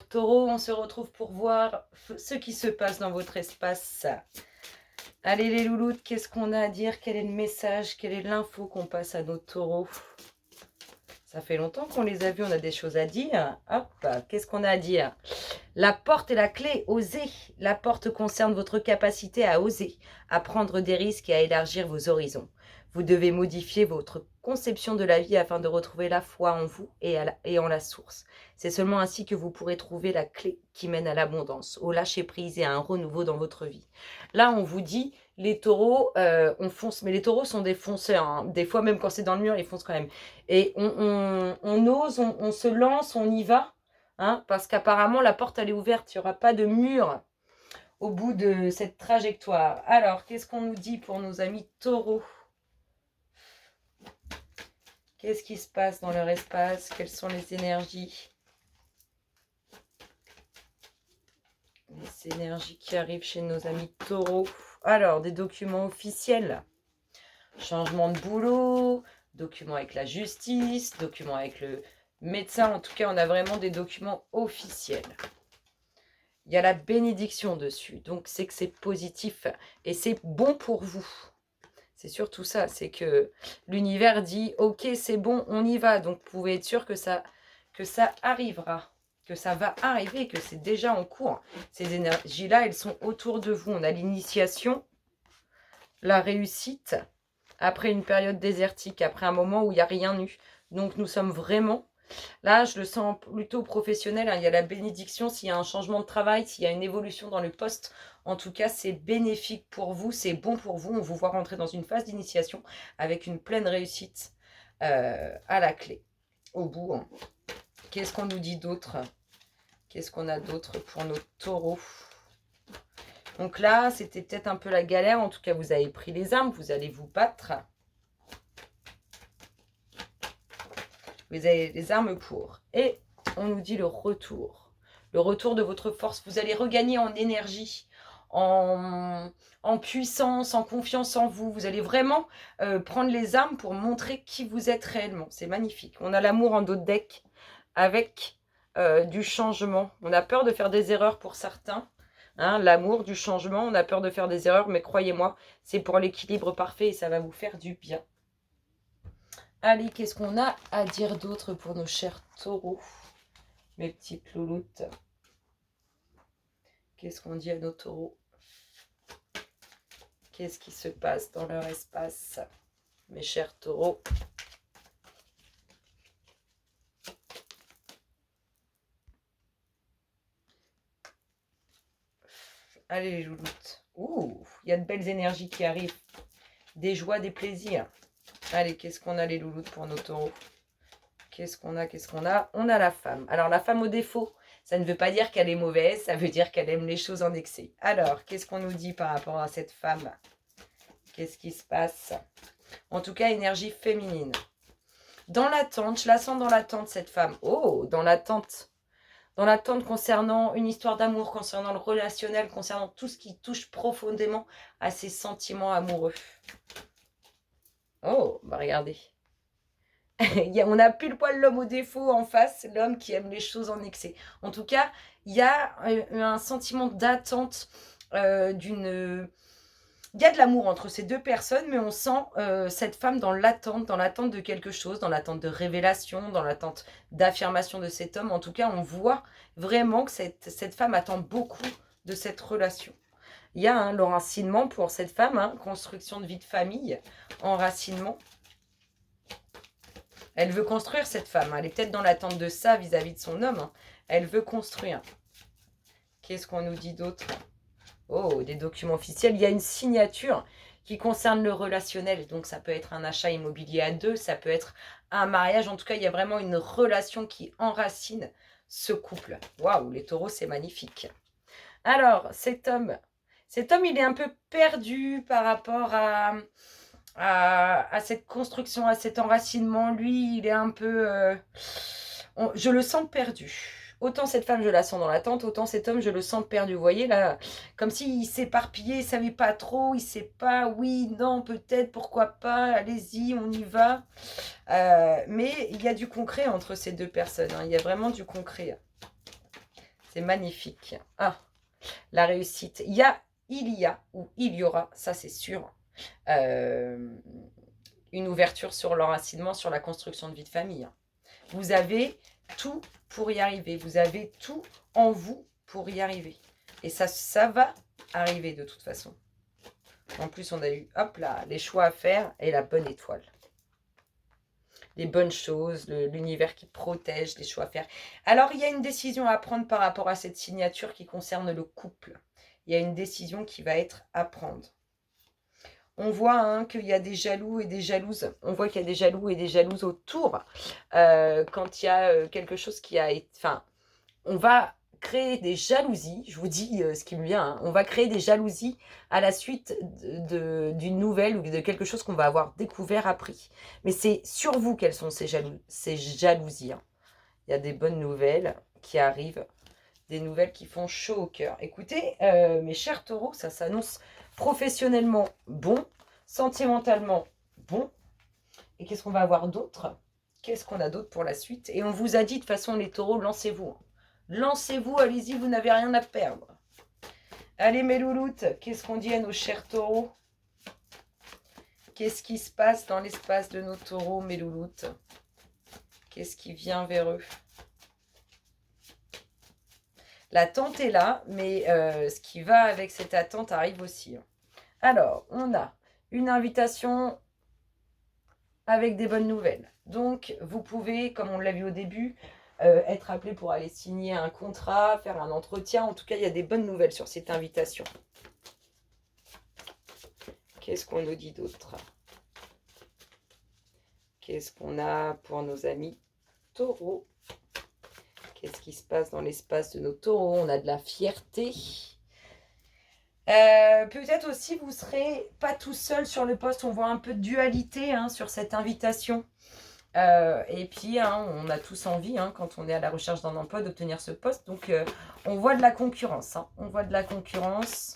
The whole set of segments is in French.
Taureau, on se retrouve pour voir ce qui se passe dans votre espace. Allez les louloutes, qu'est-ce qu'on a à dire? Quel est le message? Quelle est l'info qu'on passe à nos taureaux? Ça fait longtemps qu'on les a vus, on a des choses à dire. Hop, qu'est-ce qu'on a à dire? La porte et la clé, osez. La porte concerne votre capacité à oser, à prendre des risques et à élargir vos horizons. Vous devez modifier votre conception de la vie afin de retrouver la foi en vous et en la source. C'est seulement ainsi que vous pourrez trouver la clé qui mène à l'abondance, au lâcher-prise et à un renouveau dans votre vie. Là, on vous dit, les taureaux, on fonce, mais les taureaux sont des fonceurs. Hein. Des fois, même quand c'est dans le mur, ils foncent quand même. Et on ose, on se lance, on y va. Hein, parce qu'apparemment, la porte, elle est ouverte. Il n'y aura pas de mur au bout de cette trajectoire. Alors, qu'est-ce qu'on nous dit pour nos amis taureaux? Qu'est-ce qui se passe dans leur espace? Quelles sont les énergies? Les énergies qui arrivent chez nos amis taureaux. Alors, des documents officiels. Changement de boulot, documents avec la justice, documents avec le médecin. En tout cas, on a vraiment des documents officiels. Il y a la bénédiction dessus. Donc, c'est que c'est positif et c'est bon pour vous. C'est surtout ça. C'est que l'univers dit, ok, c'est bon, on y va. Donc, vous pouvez être sûr que ça arrivera. Que ça va arriver, que c'est déjà en cours. Ces énergies-là, elles sont autour de vous. On a l'initiation, la réussite, après une période désertique, après un moment où il n'y a rien eu. Donc, nous sommes vraiment... Là, je le sens plutôt professionnel. Hein. Il y a la bénédiction, s'il y a un changement de travail, s'il y a une évolution dans le poste. En tout cas, c'est bénéfique pour vous, c'est bon pour vous. On vous voit rentrer dans une phase d'initiation avec une pleine réussite à la clé, au bout. Hein. Qu'est-ce qu'on nous dit d'autre? Qu'est-ce qu'on a d'autre pour nos taureaux? Donc là, c'était peut-être un peu la galère. En tout cas, vous avez pris les armes, vous allez vous battre. Vous avez les armes pour. Et on nous dit le retour. Le retour de votre force. Vous allez regagner en énergie, en puissance, en confiance en vous. Vous allez vraiment prendre les armes pour montrer qui vous êtes réellement. C'est magnifique. On a l'amour en dos de deck avec du changement. On a peur de faire des erreurs pour certains. Hein, l'amour, du changement. On a peur de faire des erreurs, mais croyez-moi, c'est pour l'équilibre parfait et ça va vous faire du bien. Allez, qu'est-ce qu'on a à dire d'autre pour nos chers taureaux? Mes petites louloutes. Qu'est-ce qu'on dit à nos taureaux? Qu'est-ce qui se passe dans leur espace? Mes chers taureaux. Allez les louloutes. Ouh, il y a de belles énergies qui arrivent. Des joies, des plaisirs. Allez, qu'est-ce qu'on a les louloutes pour nos taureaux? Qu'est-ce qu'on a? Qu'est-ce qu'on a? On a la femme. Alors, la femme au défaut, ça ne veut pas dire qu'elle est mauvaise, ça veut dire qu'elle aime les choses en excès. Alors, qu'est-ce qu'on nous dit par rapport à cette femme? Qu'est-ce qui se passe? En tout cas, énergie féminine. Dans l'attente, je la sens dans l'attente, cette femme. Oh, dans l'attente. Dans l'attente concernant une histoire d'amour, concernant le relationnel, concernant tout ce qui touche profondément à ses sentiments amoureux. Oh, bah regardez. On a pile poil l'homme au défaut en face, l'homme qui aime les choses en excès. En tout cas, il y a un sentiment d'attente d'une... Il y a de l'amour entre ces deux personnes, mais on sent cette femme dans l'attente de quelque chose, dans l'attente de révélation, dans l'attente d'affirmation de cet homme. En tout cas, on voit vraiment que cette femme attend beaucoup de cette relation. Il y a l'enracinement pour cette femme, hein, construction de vie de famille, enracinement. Elle veut construire cette femme. Elle est peut-être dans l'attente de ça vis-à-vis de son homme. Hein. Elle veut construire. Qu'est-ce qu'on nous dit d'autre? Oh, des documents officiels. Il y a une signature qui concerne le relationnel. Donc, ça peut être un achat immobilier à deux. Ça peut être un mariage. En tout cas, il y a vraiment une relation qui enracine ce couple. Waouh, les taureaux, c'est magnifique. Alors, cet homme, il est un peu perdu par rapport à cette construction, à cet enracinement. Lui, il est un peu... je le sens perdu. Autant cette femme, je la sens dans l'attente, autant cet homme, je le sens perdu. Vous voyez, là, comme s'il s'éparpillait, il ne savait pas trop, il ne sait pas, oui, non, peut-être, pourquoi pas, allez-y, on y va. Mais il y a du concret entre ces deux personnes. Hein, il y a vraiment du concret. C'est magnifique. Ah, la réussite. Il y a ou il y aura, ça c'est sûr, une ouverture sur l'enracinement, sur la construction de vie de famille. Vous avez tout pour y arriver. Vous avez tout en vous pour y arriver. Et ça va arriver de toute façon. En plus, on a eu, hop là, les choix à faire et la bonne étoile. Les bonnes choses, l'univers qui protège, les choix à faire. Alors, il y a une décision à prendre par rapport à cette signature qui concerne le couple. Il y a une décision qui va être à prendre. On voit qu'il y a des jaloux et des jalouses. On voit qu'il y a des jaloux et des jalouses autour. Quand il y a quelque chose qui a été... Enfin, on va créer des jalousies. Je vous dis ce qui me vient. Hein. On va créer des jalousies à la suite d'une nouvelle ou de quelque chose qu'on va avoir découvert, appris. Mais c'est sur vous quelles sont ces jalousies. Hein. Il y a des bonnes nouvelles qui arrivent. Des nouvelles qui font chaud au cœur. Écoutez, mes chers taureaux, ça s'annonce professionnellement bon, sentimentalement bon. Et qu'est-ce qu'on va avoir d'autre? Qu'est-ce qu'on a d'autre pour la suite? Et on vous a dit, de toute façon, les taureaux, lancez-vous. Lancez-vous, allez-y, vous n'avez rien à perdre. Allez, mes louloutes, qu'est-ce qu'on dit à nos chers taureaux? Qu'est-ce qui se passe dans l'espace de nos taureaux, mes louloutes? Qu'est-ce qui vient vers eux? L'attente est là, mais ce qui va avec cette attente arrive aussi. Alors, on a une invitation avec des bonnes nouvelles. Donc, vous pouvez, comme on l'a vu au début, être appelé pour aller signer un contrat, faire un entretien. En tout cas, il y a des bonnes nouvelles sur cette invitation. Qu'est-ce qu'on nous dit d'autre? Qu'est-ce qu'on a pour nos amis taureaux? Qu'est-ce qui se passe dans l'espace de nos taureaux? On a de la fierté. Peut-être aussi, vous ne serez pas tout seul sur le poste. On voit un peu de dualité sur cette invitation. Et puis, on a tous envie, quand on est à la recherche d'un emploi, d'obtenir ce poste. Donc, on voit de la concurrence. On voit de la concurrence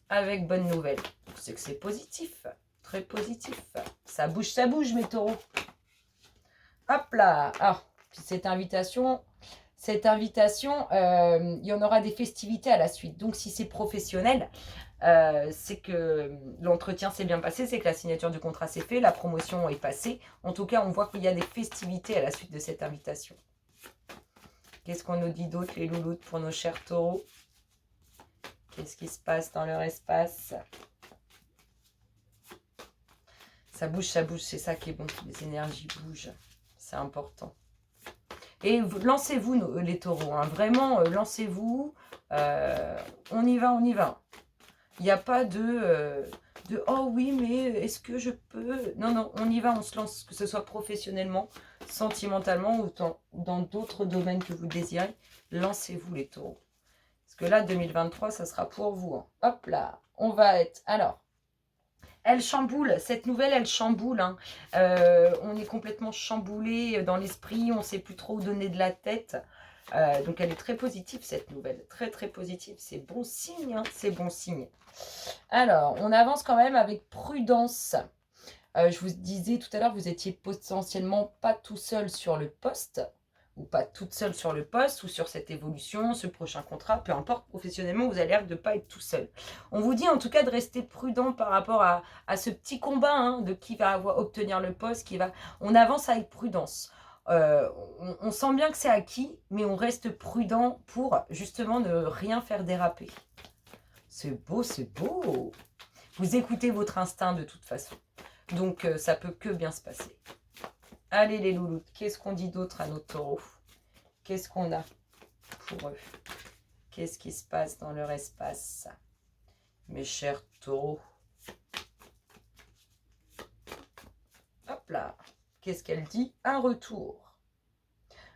avec bonne nouvelle. C'est que c'est positif. Très positif. Ça bouge, mes taureaux. Hop là. Ah, puis cette invitation, il y en aura des festivités à la suite. Donc, si c'est professionnel, c'est que l'entretien s'est bien passé, c'est que la signature du contrat s'est faite, la promotion est passée. En tout cas, on voit qu'il y a des festivités à la suite de cette invitation. Qu'est-ce qu'on nous dit d'autre, les louloutes, pour nos chers taureaux? Qu'est-ce qui se passe dans leur espace? Ça bouge, c'est ça qui est bon. Les énergies bougent, c'est important. Et lancez-vous, les taureaux, vraiment, lancez-vous. On y va. Il n'y a pas de oh oui, mais est-ce que je peux? Non, on y va, on se lance, que ce soit professionnellement, sentimentalement ou dans d'autres domaines que vous désirez. Lancez-vous, les taureaux. Parce que là, 2023, ça sera pour vous. Hop là, on va être... Alors, elle chamboule, cette nouvelle, elle chamboule. On est complètement chamboulé dans l'esprit, on ne sait plus trop où donner de la tête. Donc, elle est très positive, cette nouvelle. Très, très positive. C'est bon signe, c'est bon signe. Alors, on avance quand même avec prudence. Je vous disais tout à l'heure, vous étiez potentiellement pas tout seul sur le poste, ou pas toute seule sur le poste, ou sur cette évolution, ce prochain contrat, peu importe, professionnellement, vous avez l'air de ne pas être tout seul. On vous dit en tout cas de rester prudent par rapport à ce petit combat de qui va obtenir le poste, on avance avec prudence. On sent bien que c'est acquis, mais on reste prudent pour justement ne rien faire déraper. C'est beau, c'est beau. Vous écoutez votre instinct de toute façon. Donc, ça peut que bien se passer. Allez, les louloutes, qu'est-ce qu'on dit d'autre à nos taureaux? Qu'est-ce qu'on a pour eux? Qu'est-ce qui se passe dans leur espace? Mes chers taureaux. Hop là. Qu'est-ce qu'elle dit? Un retour.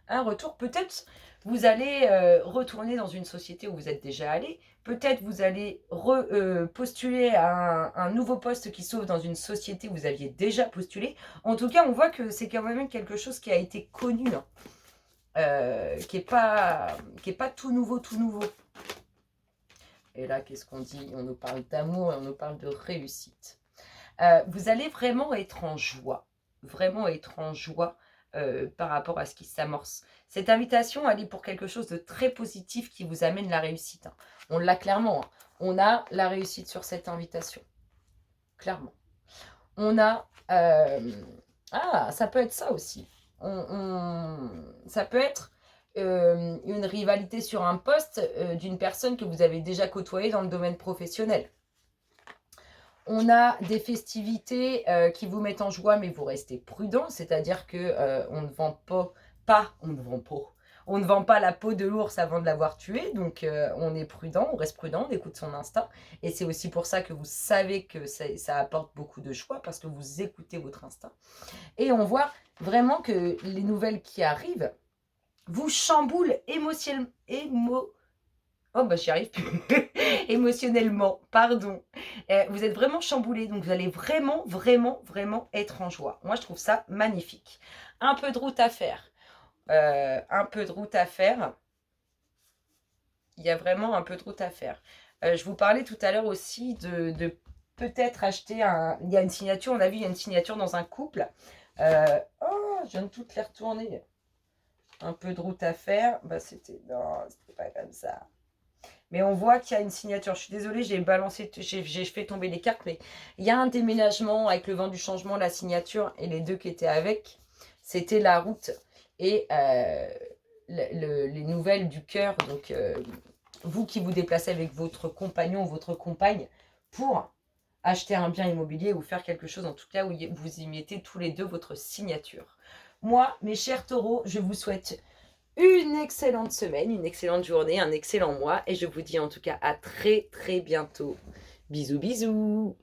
Un retour, peut-être vous allez retourner dans une société où vous êtes déjà allé. Peut-être vous allez postuler à un nouveau poste qui s'ouvre dans une société où vous aviez déjà postulé. En tout cas, on voit que c'est quand même quelque chose qui a été connu, qui n'est pas tout nouveau, Et là, qu'est-ce qu'on dit? On nous parle d'amour et on nous parle de réussite. Vous allez vraiment être en joie. Vraiment être en joie par rapport à ce qui s'amorce. Cette invitation, elle est pour quelque chose de très positif qui vous amène la réussite, hein. On l'a clairement, hein. On a la réussite sur cette invitation. Clairement. On a... ah, ça peut être ça aussi. Ça peut être une rivalité sur un poste d'une personne que vous avez déjà côtoyée dans le domaine professionnel. On a des festivités qui vous mettent en joie, mais vous restez prudent, c'est-à-dire que on ne vend on ne vend pas la peau de l'ours avant de l'avoir tué, donc on est prudent, on reste prudent, on écoute son instinct, et c'est aussi pour ça que vous savez que ça apporte beaucoup de choix, parce que vous écoutez votre instinct. Et on voit vraiment que les nouvelles qui arrivent vous chamboulent oh bah j'y arrive plus. Émotionnellement, pardon. Vous êtes vraiment chamboulé, donc vous allez vraiment, vraiment, vraiment être en joie. Moi, je trouve ça magnifique. Un peu de route à faire. Un peu de route à faire. Il y a vraiment un peu de route à faire. Je vous parlais tout à l'heure aussi de peut-être acheter un... Il y a une signature, on a vu, il y a une signature dans un couple. Oh, je viens de toutes les retourner. Un peu de route à faire. Bah, c'était... Non, c'était pas comme ça. Mais on voit qu'il y a une signature. Je suis désolée, j'ai fait tomber les cartes, mais il y a un déménagement avec le vent du changement, la signature et les deux qui étaient avec. C'était la route et les nouvelles du cœur. Donc, vous qui vous déplacez avec votre compagnon ou votre compagne pour acheter un bien immobilier ou faire quelque chose, en tout cas, où vous y mettez tous les deux votre signature. Moi, mes chers taureaux, je vous souhaite une excellente semaine, une excellente journée, un excellent mois. Et je vous dis en tout cas à très très bientôt. Bisous bisous.